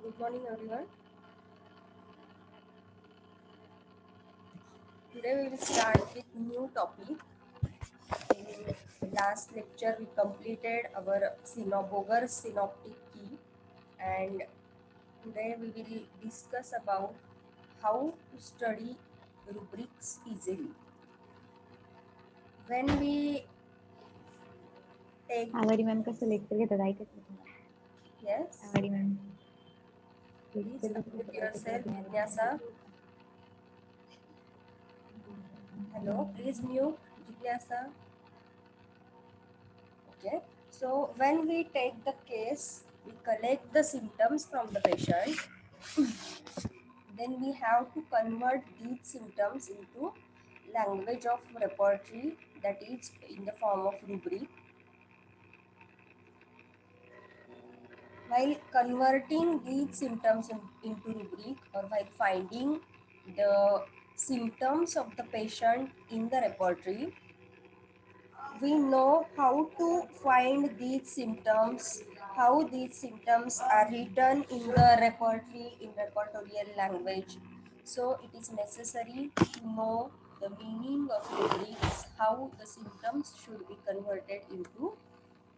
Good morning, everyone. Today we will start with new topic. In last lecture, we completed our Boger's synoptic key, and today we will discuss about how to study rubrics easily. When we take Avadi ma'am कसं lecture घेतात ऐकत नाही. yes, Avadi ma'am please lecture unmute घेतात ऐकत yourself, नाही. Jignasa. Hello, please mute Jignasa. Okay. So when we take the case, we collect the symptoms from the patient. Then we have to convert these symptoms into language of repertory, that is in the form of rubric. While converting these symptoms into rubric, or while finding the symptoms of the patient in the repertory, we know how to find these symptoms, how these symptoms are written in the repertory in repertorial language. So it is necessary to know the meaning of rubrics, how the symptoms should be converted into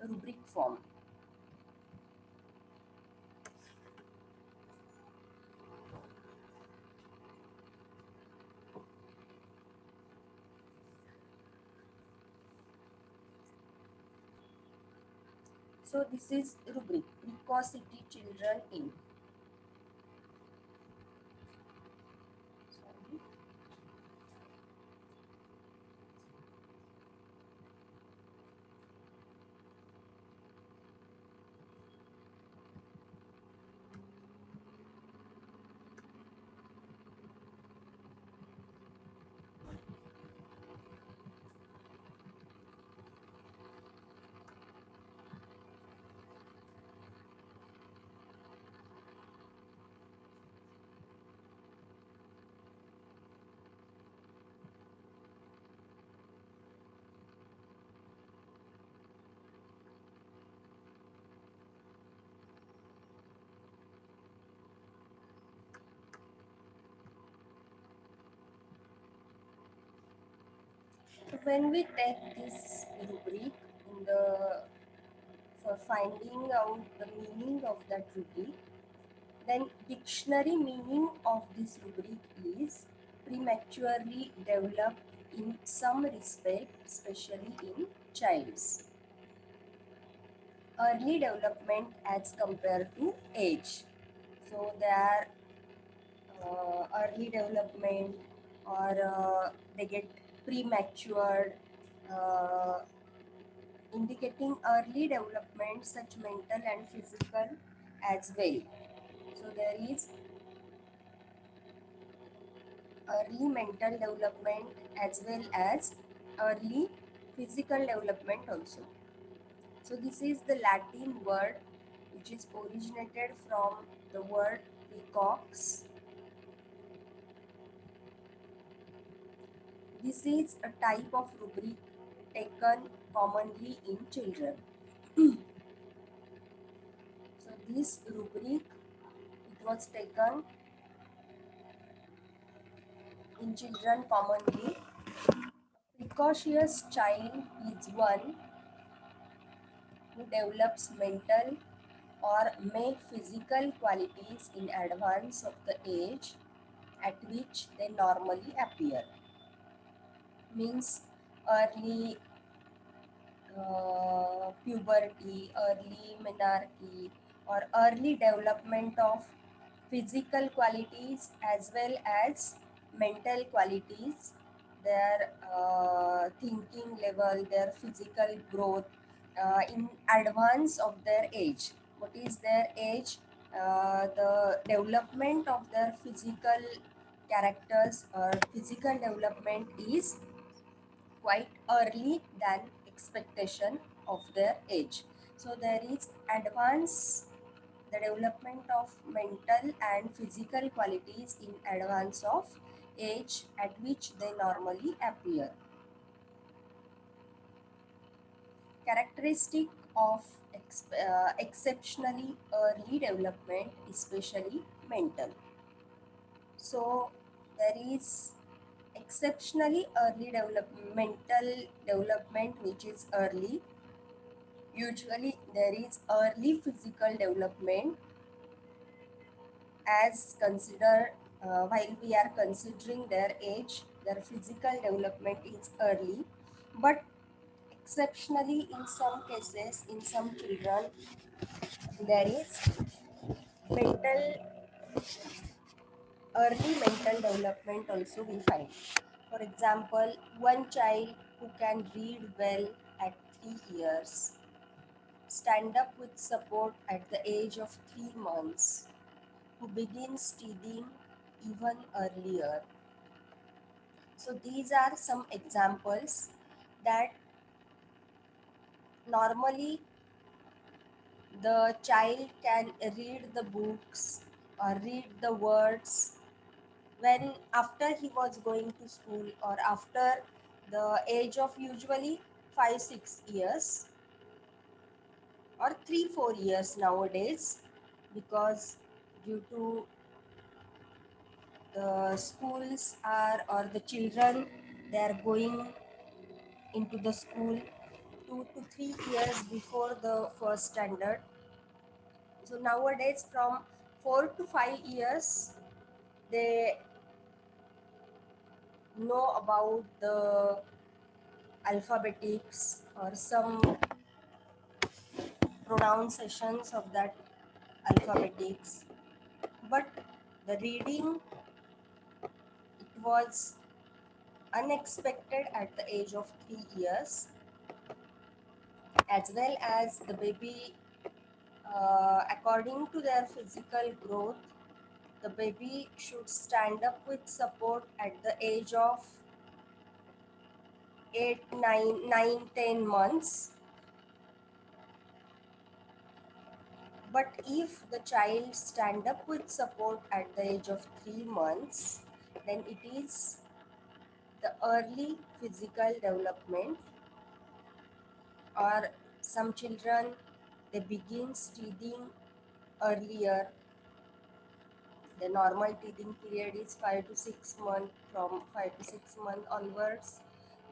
rubric form. So this is rubric, precocity children in. Sorry. So when we take this rubric in the for finding out the meaning of that rubric, then dictionary meaning of this rubric is prematurely developed in some respect, especially in childs. Early development as compared to age. So there are early development, or they get prematured, uh, indicating early development, such mental and physical as well. So there is early mental development as well as early physical development also. So this is the Latin word which is originated from the word precox. This is a type of rubric taken commonly in children. So this rubric, it was taken in children commonly. Precocious child is one who develops mental or may physical qualities in advance of the age at which they normally appear. Means early puberty, early menarche, or early development of physical qualities as well as mental qualities, their thinking level, their physical growth in advance of their age. What is their age? The development of their physical characters or physical development is quite early than expectation of their age. So there is advance, the development of mental and physical qualities in advance of age at which they normally appear. Characteristic of exceptionally early development, especially mental. So there is exceptionally early developmental development which is early. Usually there is early physical development as considered while we are considering their age, their physical development is early, but exceptionally in some cases, in some children, there is mental early mental development also we find. For example, one child who can read well at 3 years, stand up with support at the age of 3 months, who begins teething even earlier. So these are some examples that normally the child can read the books or read the words when after he was going to school or after the age of usually 5 6 years or 3 4 years nowadays, because due to the schools are or the children, they are going into the school 2 to 3 years before the first standard. So nowadays from 4 to 5 years they know about the alphabetics or some pronunciations of that alphabetics. But the reading, it was unexpected at the age of 3 years, as well as the baby, according to their physical growth, the baby should stand up with support at the age of 8 9 10 months. But if the child stand up with support at the age of 3 months, then it is the early physical development. Or some children, they begin teething earlier. The normal teething period is 5 to 6 months. From 5 to 6 months onwards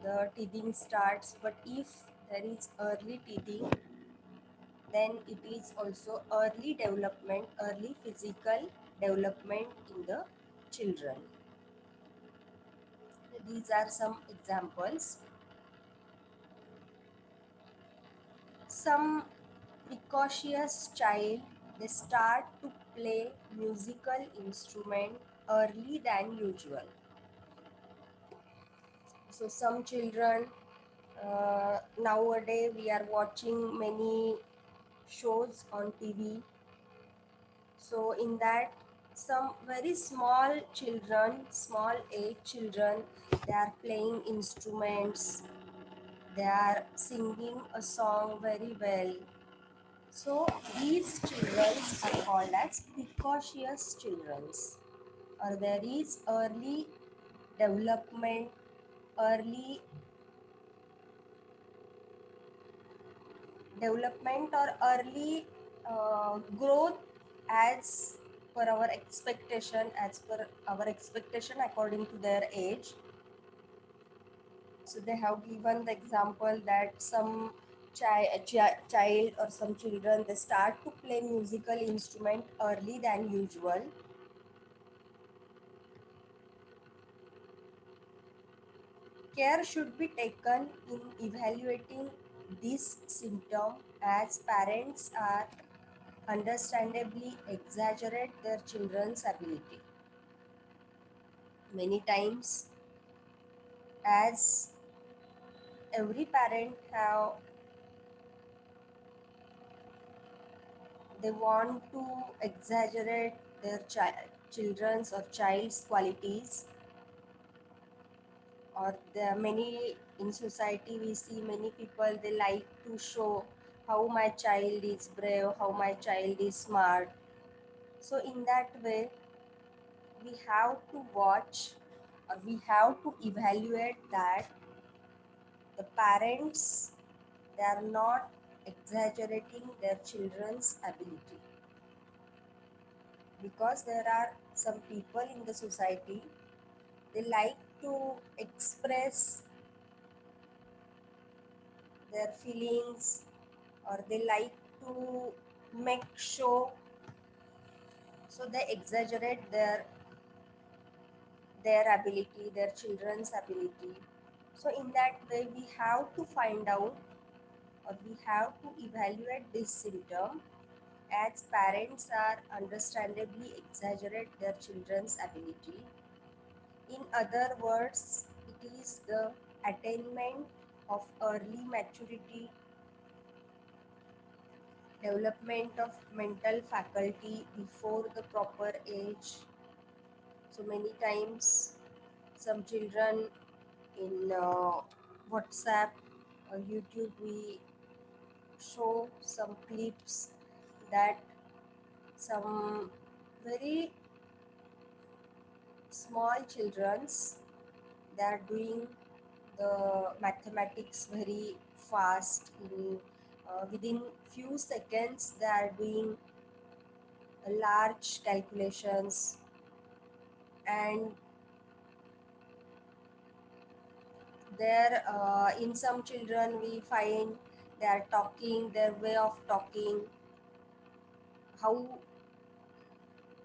the teething starts. But if there is early teething, then it is also early development, early physical development in the children. These are some examples. Some precocious child, they start to play musical instrument early than usual. So some children, nowadays we are watching many shows on TV. So in that, some very small children, small age children, they are playing instruments, they are singing a song very well. So these children are called as precocious children, or there is early development, early development or early growth as per our expectation, as per our expectation according to their age. So they have given the example that some child or some children, they start to play musical instrument early than usual. Care should be taken in evaluating this symptom, as parents are understandably exaggerate their children's ability. Many times, as every parent have, they want to exaggerate their children's or child's qualities, or there are many in society we see many people, they like to show how my child is brave, how my child is smart. So in that way we have to watch, or we have to evaluate that the parents, they are not exaggerating their children's ability, because there are some people in the society, they like to express their feelings, or they like to make show, so they exaggerate their ability, their children's ability. So in that way we have to find out, or we have to evaluate this symptom, as parents are understandably exaggerate their children's ability. In other words, it is the attainment of early maturity, development of mental faculty before the proper age. So many times some children in WhatsApp or YouTube, we show some clips that some very small childrens, they are doing the mathematics very fast, in within few seconds they are doing large calculations. And there in some children we find they are talking, their way of talking, how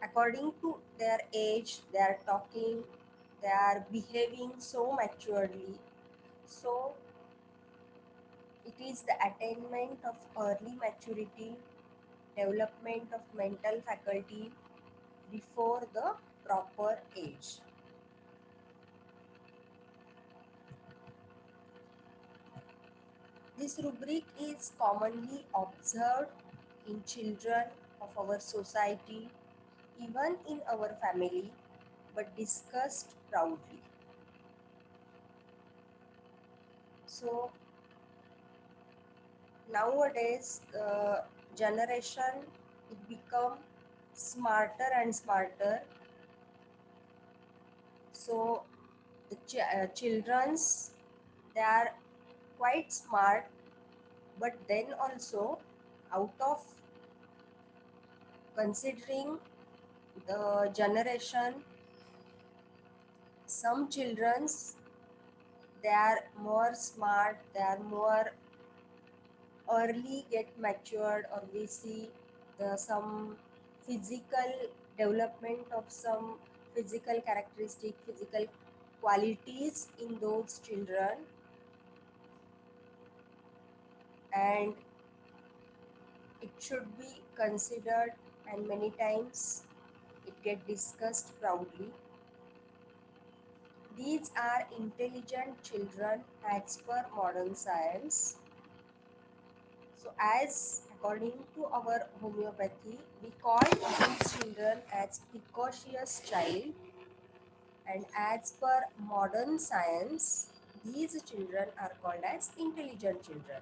according to their age they are talking, they are behaving so maturely. So it is the attainment of early maturity, development of mental faculty before the proper age. This rubric is commonly observed in children of our society, even in our family, but discussed proudly. So nowadays, the generation, it become smarter and smarter. So the children's, they are quite smart, but then also, out of considering the generation, some children's, they are more smart, they are more early get matured, or we see the some physical development of some physical characteristic, physical qualities in those children. And it should be considered, and many times it get discussed proudly. These are intelligent children as per modern science. So as according to our homeopathy, we call these children as precocious child, and as per modern science, these children are called as intelligent children.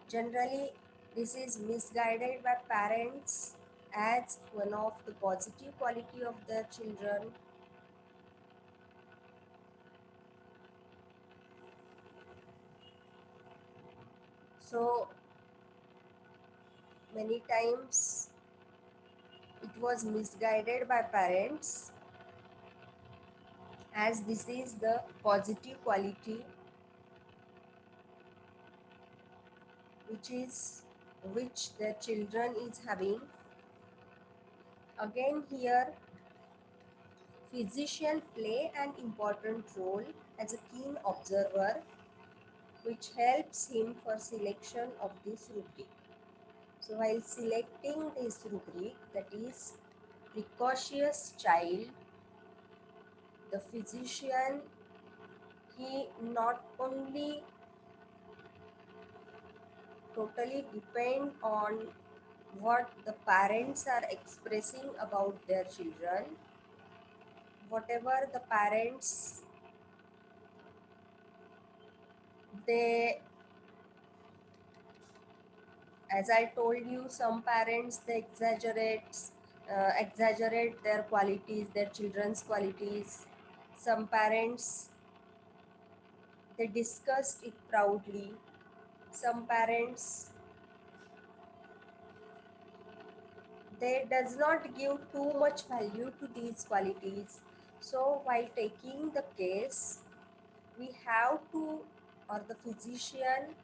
Generally, this is misguided by parents as one of the positive quality of their children. So many times it was misguided by parents, as this is the positive quality which their children is having. Again here, physician play an important role as a keen observer, which helps him for selection of this rubric. So while selecting this rubric, that is precocious child, the physician, he not only totally depend on what the parents are expressing about their children. Whatever the parents, they, as I told you, some parents, they exaggerate their qualities, their children's qualities. Some parents, they discuss it proudly. some parents, they does not give too much value to these qualities. So while taking the case, we have to, or the physician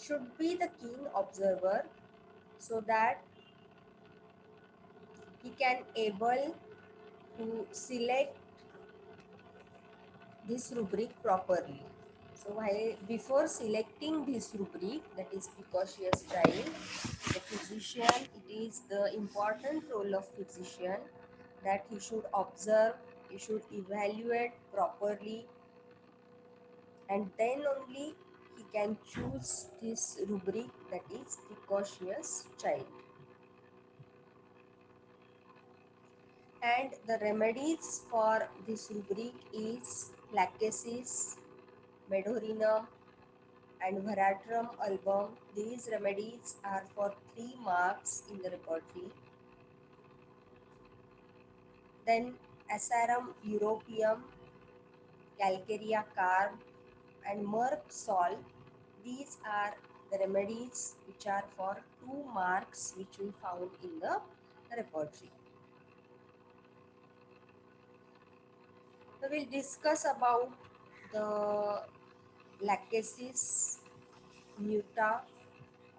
should be the keen observer, so that he can able to select this rubric properly. So while before selecting this rubric, that is precocious child, the physician, it is the important role of physician that he should observe, he should evaluate properly, and then only he can choose this rubric, that is precocious child. And the remedies for this rubric is lachesis, medorrhinum, and veratrum album. These remedies are for 3 marks in the repertory. Then asarum europeum, calcarea carb, and merc salt. These are the remedies which are for 2 marks, which we found in the repertory. We will discuss about the lachesis muta.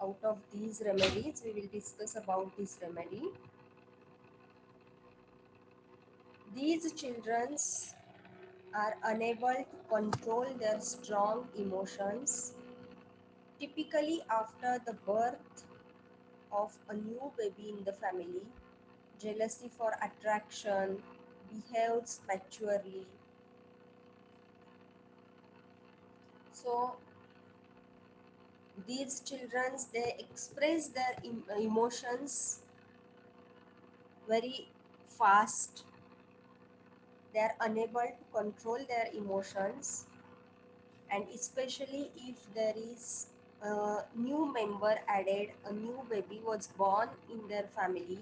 Out of these remedies, we will discuss about this remedy. These children are unable to control their strong emotions. Typically, after the birth of a new baby in the family, jealousy for attraction behaves maturely. So, these children, they express their emotions very fast. They are unable to control their emotions, and especially if there is a new member added, a new baby was born in their family,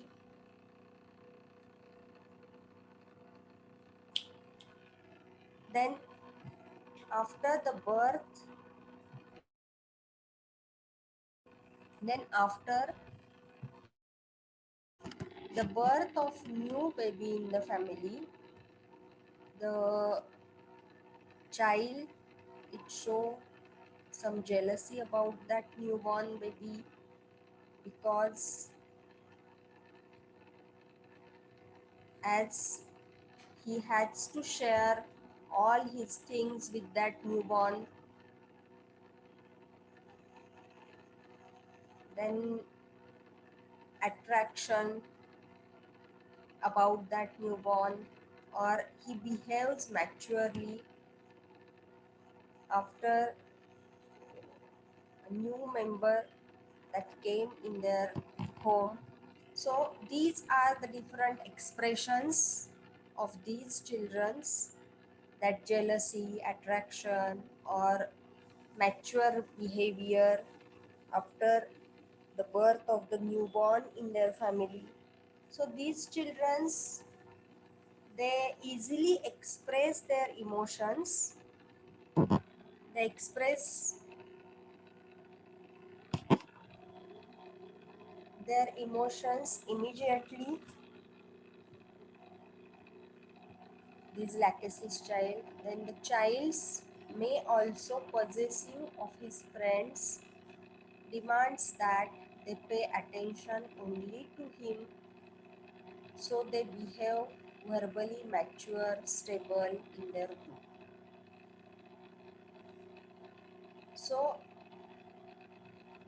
then after the birth, then after the birth of new baby in the family, the child, it show some jealousy about that newborn baby, because as he has to share all his things with that newborn, then attraction about that newborn, or he behaves maturely after a new member that came in their home. So these are the different expressions of these children's, that jealousy, attraction, or mature behavior after the birth of the newborn in their family. So these children's, they easily express their emotions. They express their emotions immediately. This lachesis child. Then the childs may also possessive of his friends, demands that they pay attention only to him, so they behave verbally mature, stable in their group. So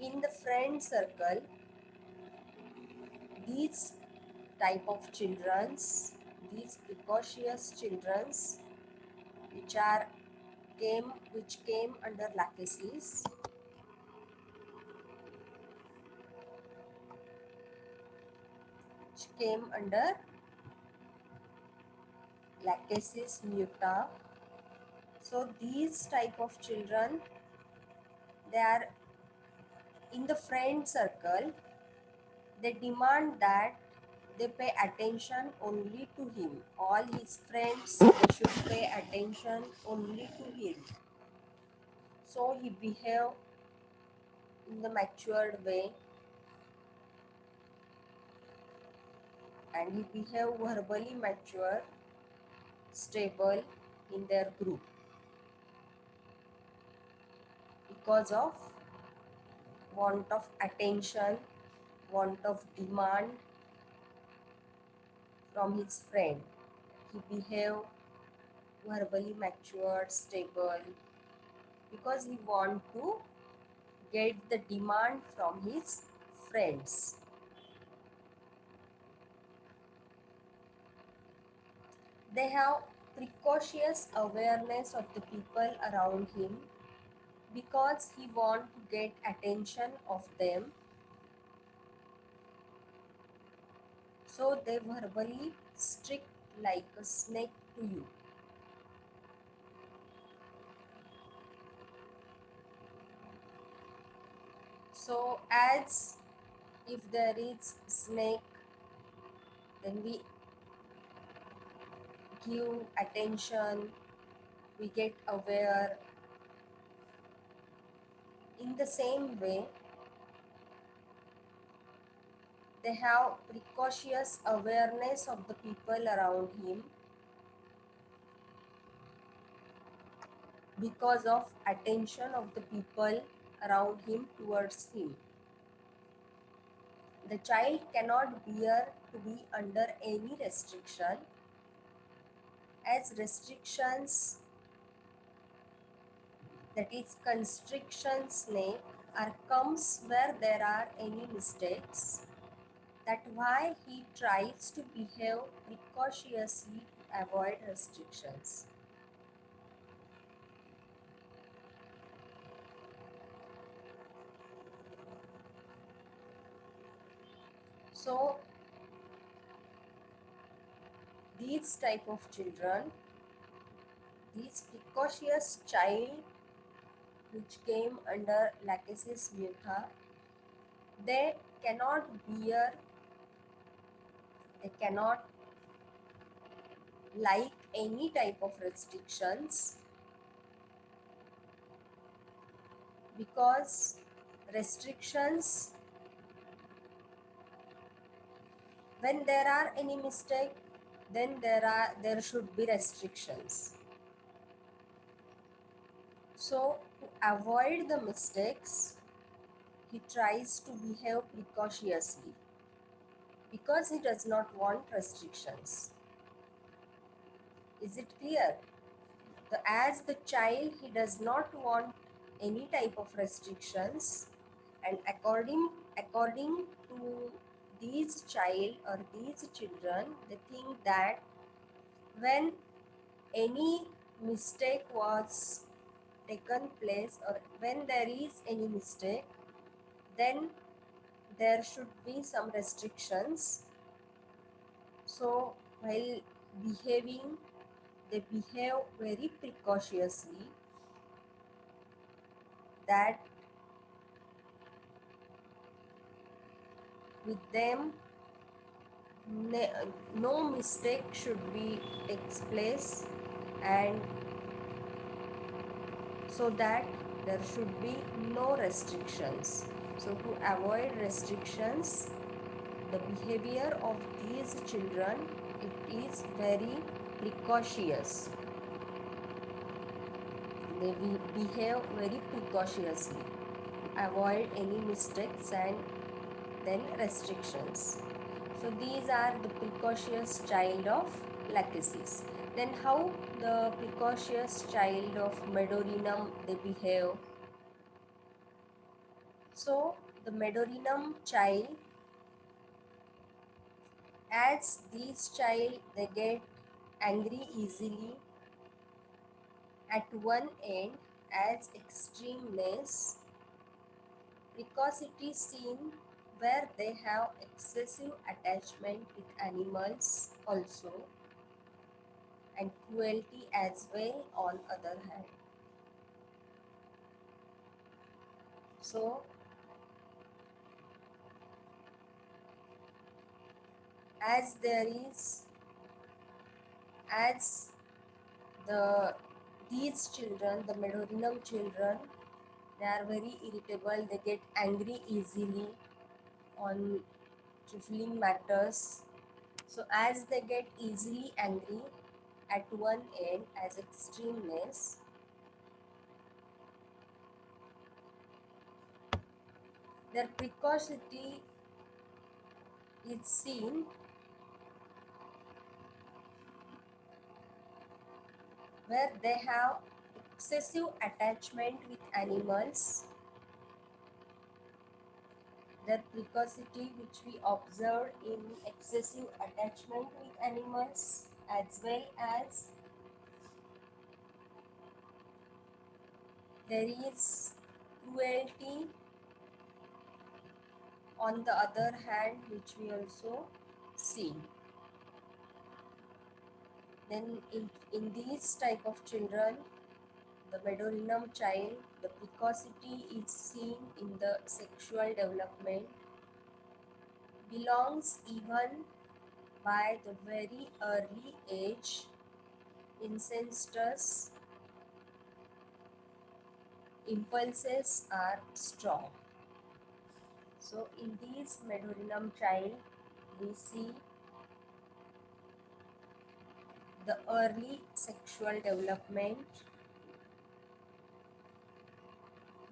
in the friend circle, these type of children's, these precocious children's, which are which came under lachesis, which came under lachesis muta. So these type of children, they are in the friend circle, they demand that they pay attention only to him. All his friends, they should pay attention only to him. So he behave in the matured way, and he behave verbally mature, stable in their group because of want of attention, want of demand from his friend. He behave verbally mature, stable because he want to get the demand from his friends. They have precocious awareness of the people around him because he want to get attention of them, so they verbally strict like a snake to you. So as if there is snake, then we give attention, we get aware. In the same way, they have precocious awareness of the people around him because of attention of the people around him towards him. The child cannot bear to be under any restriction, as restrictions, that is constriction snake, are comes where there are any mistakes. That why he tries to behave precautiously to avoid restrictions. So these type of children, these precocious child which came under lachesis mutha, they cannot bear, they cannot like any type of restrictions, because restrictions, when there are any mistake, then there should be restrictions. So to avoid the mistakes, he tries to behave precautiously because he does not want restrictions. Is it clear? As the child, he does not want any type of restrictions, and according to these child or these children, they think that when any mistake was taken place, or when there is any mistake, then there should be some restrictions. So while behaving, they behave very precautiously, that with them no mistake should be takes place, and so that there should be no restrictions. So to avoid restrictions, the behavior of these children, it is very precautious. They behave very precautiously to avoid any mistakes and then restrictions. So these are the precocious child of lachesis. Then how the precocious child of medorinum they behave? So the medorinum child, as these child, they get angry easily at one end as extremeness, because it is seen where they have excessive attachment with animals also, and cruelty as well on other hand. So as there is, as the these children, the medorinum children, They are very irritable, they get angry easily on trifling matters. So as they get easily angry at one end as extremeness, their precocity is seen where they have excessive attachment with animals. Their precocity, which we observed in excessive attachment with animals, as well as there is cruelty on the other hand, which we also see. Then in these type of children, the Medorinum child, the precocity is seen in the sexual development, belongs even by the very early age, incestuous impulses are strong. So in these Medorinum child, we see the early sexual development.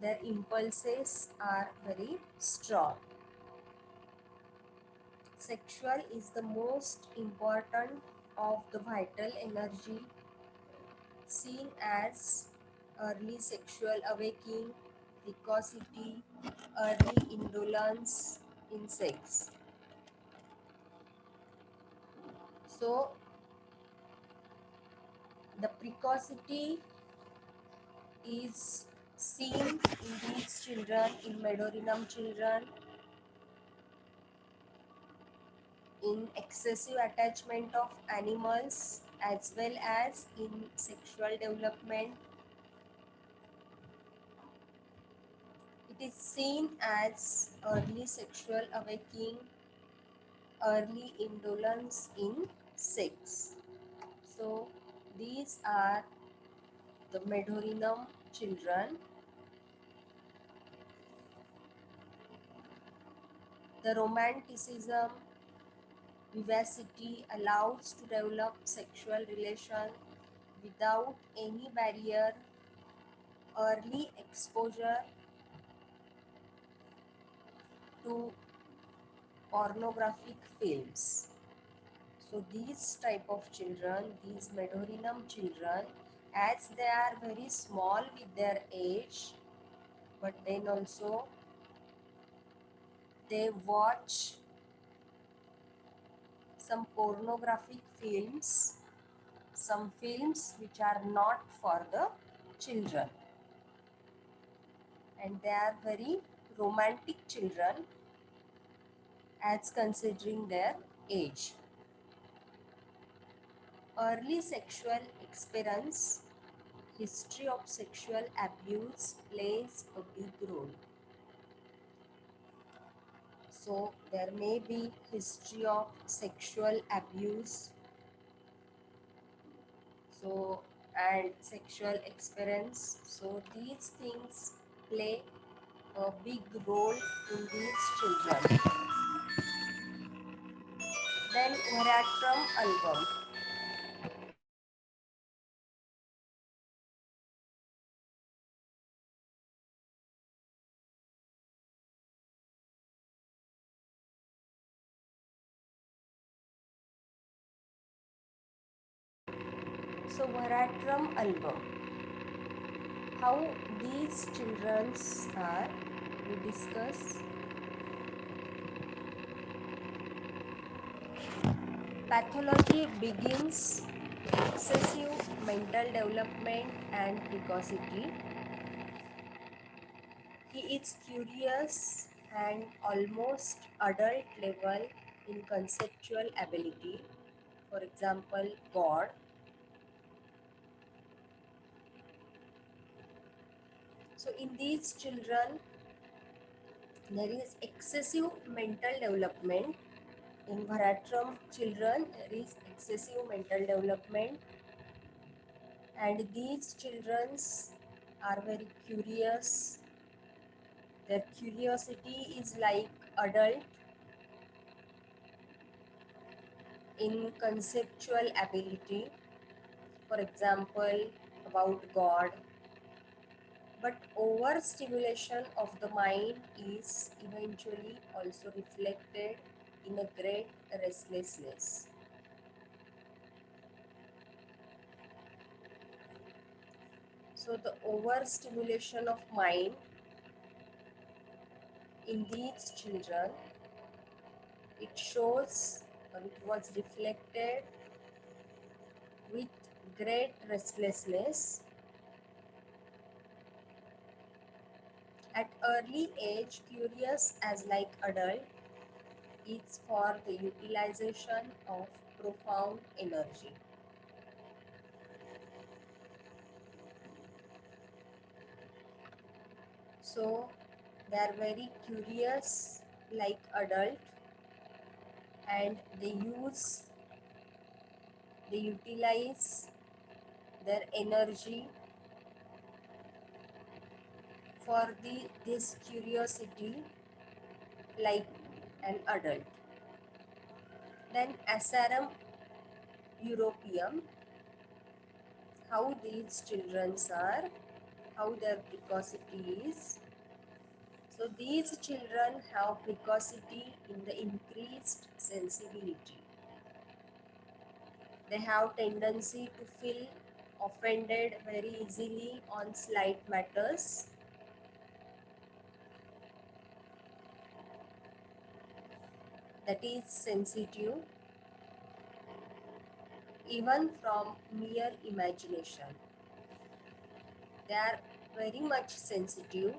Their impulses are very strong. Sexual is the most important of the vital energy, seen as early sexual awakening, precocity, early indolence in sex. So the precocity is seen in these children, in Medorinum children, in excessive attachment of animals as well as in sexual development. It is seen as early sexual awakening, early indolence in sex. So these are the Medorinum children. The romanticism, vivacity allows to develop sexual relation without any barrier. Early exposure to pornographic films. So these type of children, these Medorinum children, as they are very small with their age, but then also they watch some pornographic films, some films which are not for the children, and they are very romantic children as considering their age. Early sexual experience, history of sexual abuse plays a big role. So there may be history of sexual abuse, so and sexual experience. So these things play a big role in these children. Then Veratrum album. So Veratrum album. How these children are, we discuss. Pathology begins excessive mental development and precocity. He is curious and almost adult level in conceptual ability. For example, God. So in these children, there is excessive mental development. In Bharatram children, there is excessive mental development, and these children are very curious, Their curiosity is like adult in conceptual ability, for example, about God. But overstimulation of the mind is eventually also reflected in a great restlessness. So the overstimulation of mind in these children, it shows or it was reflected with great restlessness. At early age, curious as like adult is for the utilization of profound energy. So they are very curious like adult, and they utilize their energy for this curiosity like an adult. Then Asarum europeum, how these children are, how their precocity is. So these children have precocity in the increased sensibility. They have tendency to feel offended very easily on slight matters. That is sensitive even from mere imagination. They are very much sensitive.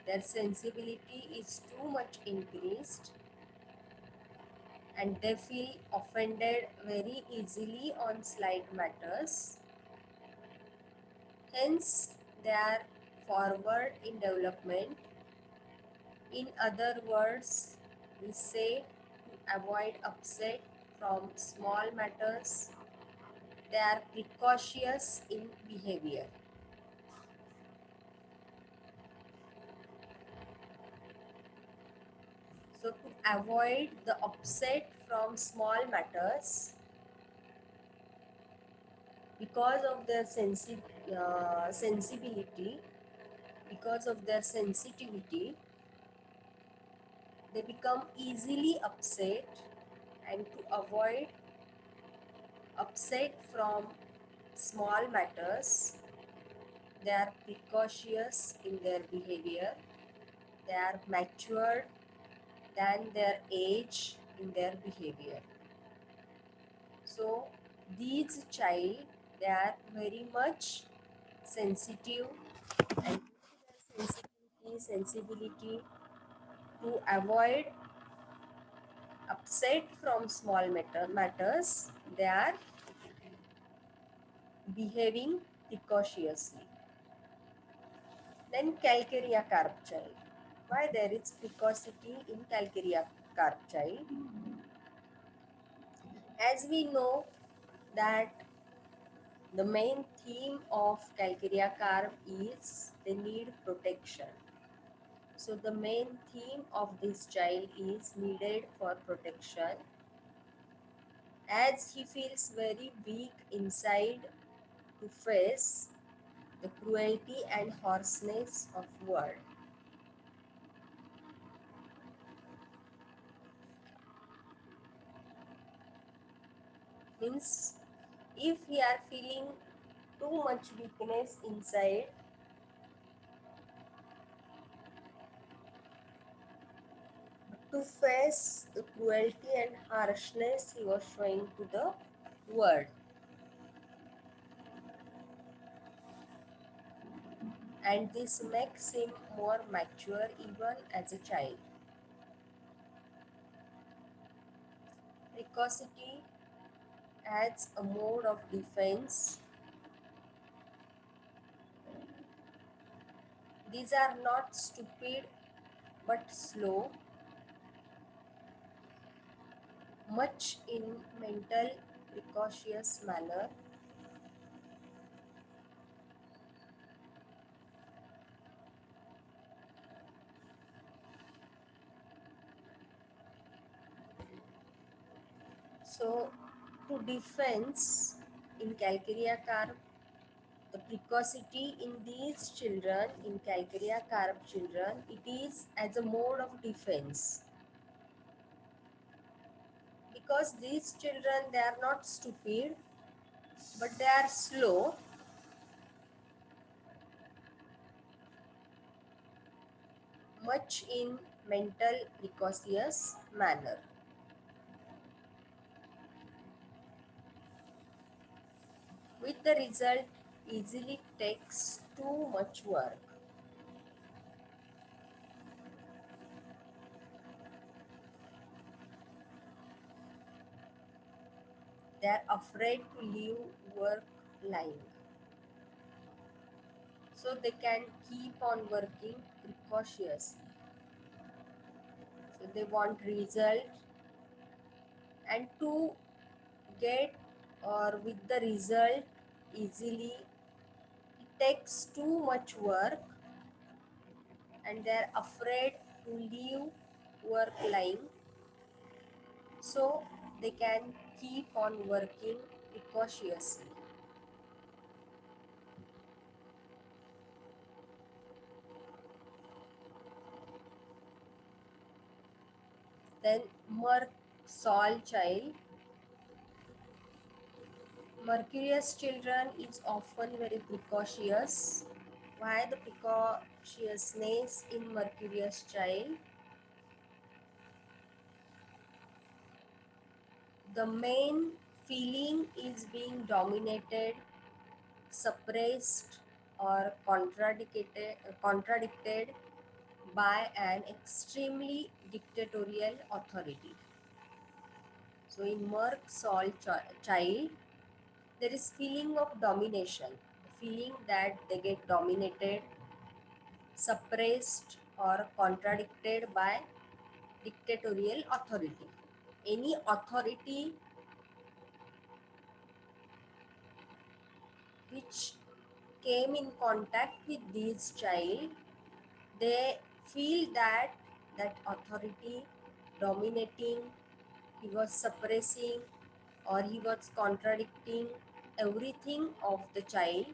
Their sensibility is too much increased, and they feel offended very easily on slight matters. Hence, they are forward in development. In other words, we say to avoid upset from small matters, they are precocious in behavior. So to avoid the upset from small matters, because of their sensibility, because of their sensitivity, they become easily upset, and to avoid upset from small matters, they are precocious in their behavior. They are matured than their age in their behavior. So these child, they are very much sensitive, and their sensibility to avoid upset from small matters, they are behaving precociously. Then Calcarea carp child. Why there is precocity in Calcarea carp child? As we know that the main theme of Calcarea carp is they need protection. So the main theme of this child is needed for protection, as he feels very weak inside to face the cruelty and harshness of world. Means if we are feeling too much weakness inside, to face the cruelty and harshness he was showing to the world, and this makes him more mature even as a child. Precocity adds a mode of defense. These are not stupid but slow, much in mental precocious manner. So to defense in calcarea carp, the precocity in these children, in calcarea carp children, it is as a mode of defense, because these children, they are not stupid, but they are slow, much in mental precocious manner, with the result easily takes too much work. They are afraid to leave work lying, so they can keep on working precautiously. So they want result, and to get or with the result easily, it takes too much work, and they are afraid to leave work lying, so they can keep on working precautiously. Then Merc Sol child. Mercurius children is often very precautious. Why the precociousness in Mercurius child? The main feeling is being dominated, suppressed, or contradicted by an extremely dictatorial authority. So in Merc Sol child, there is feeling of domination, feeling that they get dominated, suppressed, or contradicted by dictatorial authority. Any authority which came in contact with this child, they feel that that authority dominating, he was suppressing, or he was contradicting everything of the child,